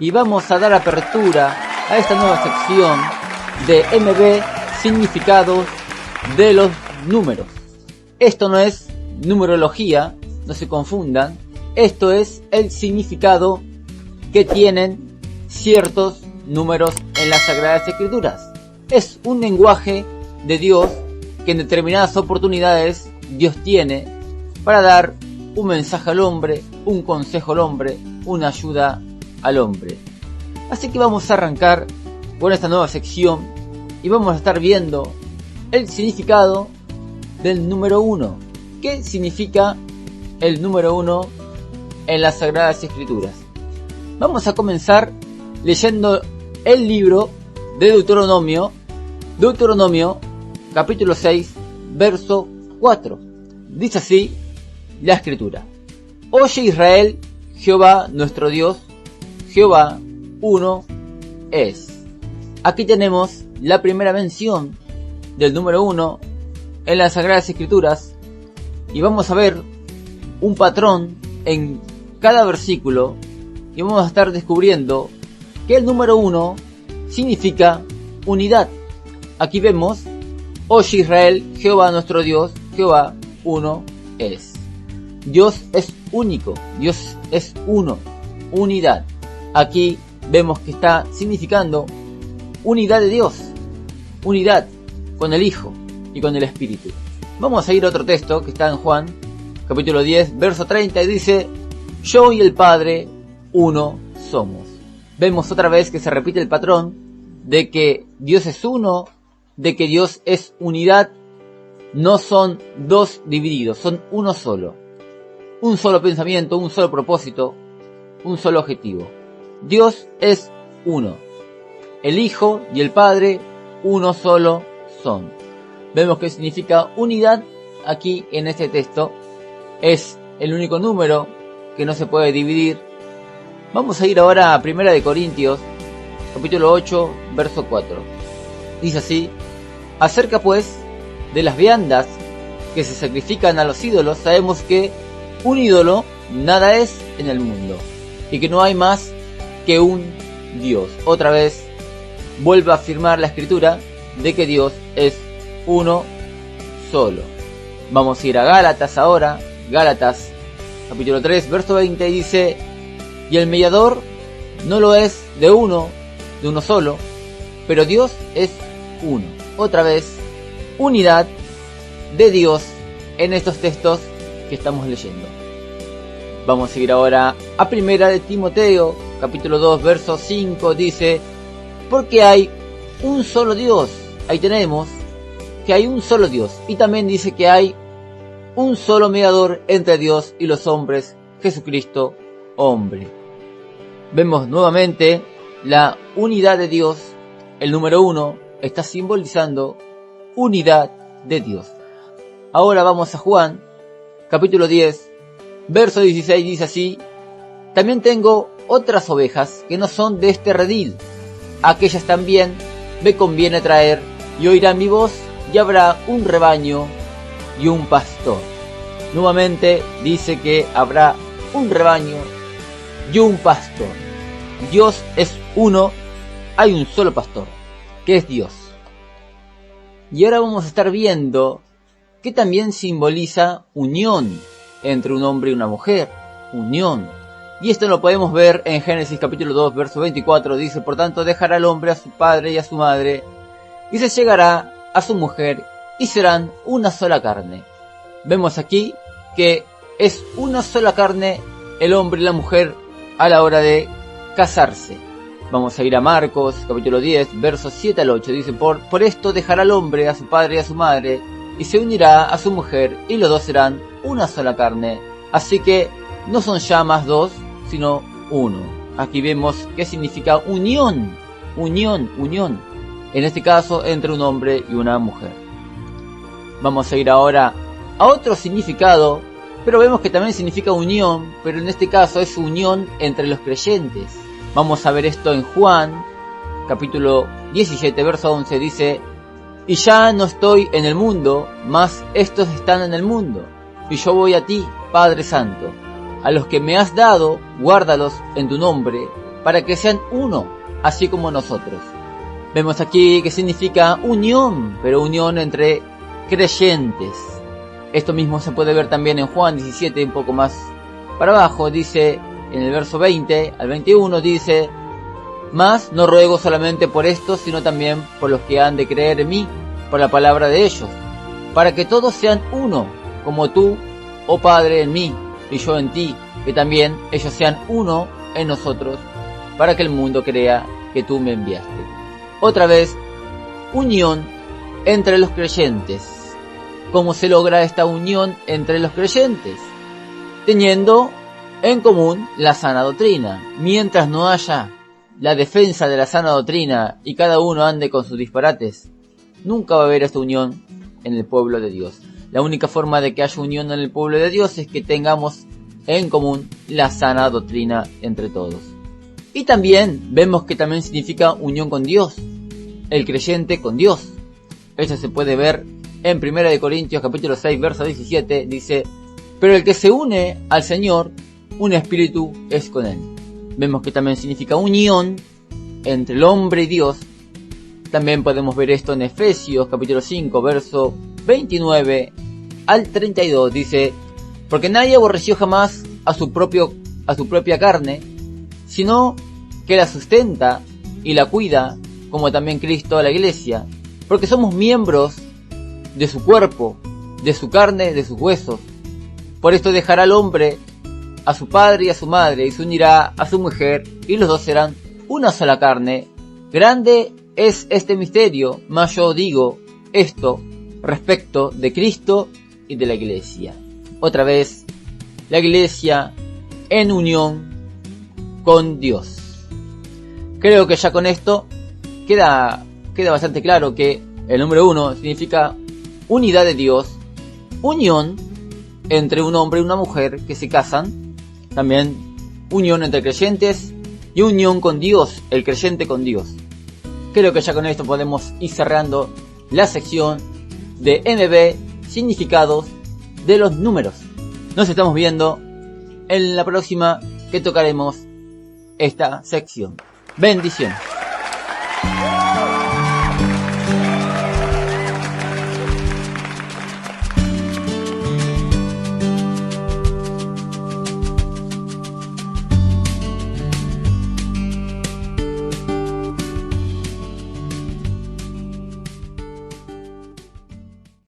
y vamos a dar apertura a esta nueva sección de MB Significados de los Números. Esto no es numerología, no se confundan, esto es el significado que tienen ciertos números en las Sagradas Escrituras. Es un lenguaje de Dios que en determinadas oportunidades Dios tiene para dar un mensaje al hombre, un consejo al hombre, una ayuda al hombre. Así que vamos a arrancar con esta nueva sección y vamos a estar viendo el significado del número 1. ¿Qué significa el número 1 en las Sagradas Escrituras? Vamos a comenzar leyendo el libro de Deuteronomio, capítulo 6, verso 4. Dice así la Escritura: Oye Israel, Jehová nuestro Dios, Jehová uno es. Aquí tenemos la primera mención del número 1 en las Sagradas Escrituras y vamos a ver un patrón en cada versículo y vamos a estar descubriendo que el número 1 significa unidad. Aquí vemos: Oye Israel, Jehová nuestro Dios, Jehová uno es. Dios es único, Dios es uno, unidad. Aquí vemos que está significando unidad de Dios, unidad con el Hijo y con el Espíritu. Vamos a ir a otro texto que está en Juan, capítulo 10, verso 30, y dice: Yo y el Padre, uno somos. Vemos otra vez que se repite el patrón de que Dios es uno, de que Dios es unidad. No son dos divididos, son uno solo. Un solo pensamiento, un solo propósito, un solo objetivo. Dios es uno. El Hijo y el Padre, uno solo son. Vemos que significa unidad aquí en este texto. Es el único número que no se puede dividir. Vamos a ir ahora a 1 de Corintios, capítulo 8, verso 4. Dice así: Acerca pues de las viandas que se sacrifican a los ídolos, sabemos que un ídolo nada es en el mundo y que no hay más que un Dios. Otra vez vuelve a afirmar la Escritura de que Dios es uno solo. Vamos a ir a Gálatas ahora. Gálatas capítulo 3 verso 20 dice: Y el mediador no lo es de uno solo, pero Dios es uno. Otra vez, unidad de Dios en estos textos que estamos leyendo. Vamos a ir ahora a 1 de Timoteo, capítulo 2, verso 5, dice: Porque hay un solo Dios. Ahí tenemos que hay un solo Dios. Y también dice que hay un solo mediador entre Dios y los hombres, Jesucristo, hombre. Vemos nuevamente la unidad de Dios. El número 1 está simbolizando unidad de Dios. Ahora vamos a Juan, capítulo 10, verso 16, dice así: También tengo otras ovejas que no son de este redil. Aquellas también me conviene traer, y oirán mi voz, y habrá un rebaño y un pastor. Nuevamente dice que habrá un rebaño y un pastor. Dios es uno, hay un solo pastor, que es Dios. Y ahora vamos a estar viendo que también simboliza unión entre un hombre y una mujer, unión. Y esto lo podemos ver en Génesis capítulo 2, verso 24, dice: Por tanto dejará el hombre a su padre y a su madre, y se llegará a su mujer, y serán una sola carne. Vemos aquí que es una sola carne el hombre y la mujer a la hora de casarse. Vamos a ir a Marcos capítulo 10, versos 7 al 8, dice: Por esto dejará el hombre a su padre y a su madre, y se unirá a su mujer, y los dos serán una sola carne. Así que no son ya más dos, sino uno. Aquí vemos qué significa unión, unión, unión. En este caso entre un hombre y una mujer. Vamos a ir ahora a otro significado, pero vemos que también significa unión, pero en este caso es unión entre los creyentes. Vamos a ver esto en Juan, capítulo 17, verso 11, dice: Y ya no estoy en el mundo, mas estos están en el mundo, y yo voy a ti, Padre Santo. A los que me has dado, guárdalos en tu nombre, para que sean uno, así como nosotros. Vemos aquí que significa unión, pero unión entre creyentes. Esto mismo se puede ver también en Juan 17, un poco más para abajo, dice en el verso 20 al 21, dice: mas no ruego solamente por estos, sino también por los que han de creer en mí, por la palabra de ellos, para que todos sean uno, como tú, oh Padre, en mí, y yo en ti, que también ellos sean uno en nosotros, para que el mundo crea que tú me enviaste. Otra vez, unión entre los creyentes. ¿Cómo se logra esta unión entre los creyentes? Teniendo en común la sana doctrina. Mientras no haya la defensa de la sana doctrina y cada uno ande con sus disparates, nunca va a haber esta unión en el pueblo de Dios. La única forma de que haya unión en el pueblo de Dios es que tengamos en común la sana doctrina entre todos. Y también vemos que también significa unión con Dios, el creyente con Dios. Eso se puede ver en 1 Corintios capítulo 6, verso 17, dice: pero el que se une al Señor, un espíritu es con él. Vemos que también significa unión entre el hombre y Dios. También podemos ver esto en Efesios capítulo 5, verso 29 al 32, dice: porque nadie aborreció jamás a su propia carne, sino que la sustenta y la cuida, como también Cristo a la iglesia, porque somos miembros de su cuerpo, de su carne, de sus huesos. Por esto dejará el hombre a su padre y a su madre, y se unirá a su mujer, y los dos serán una sola carne. Grande es este misterio, mas yo digo esto respecto de Cristo y de la iglesia. Otra vez, la iglesia en unión con Dios. Creo que ya con esto queda bastante claro que el número 1 significa unidad de Dios, unión entre un hombre y una mujer que se casan, también unión entre creyentes y unión con Dios, el creyente con Dios. Creo que ya con esto podemos ir cerrando la sección de MB, significados de los números. Nos estamos viendo en la próxima que tocaremos esta sección. Bendiciones.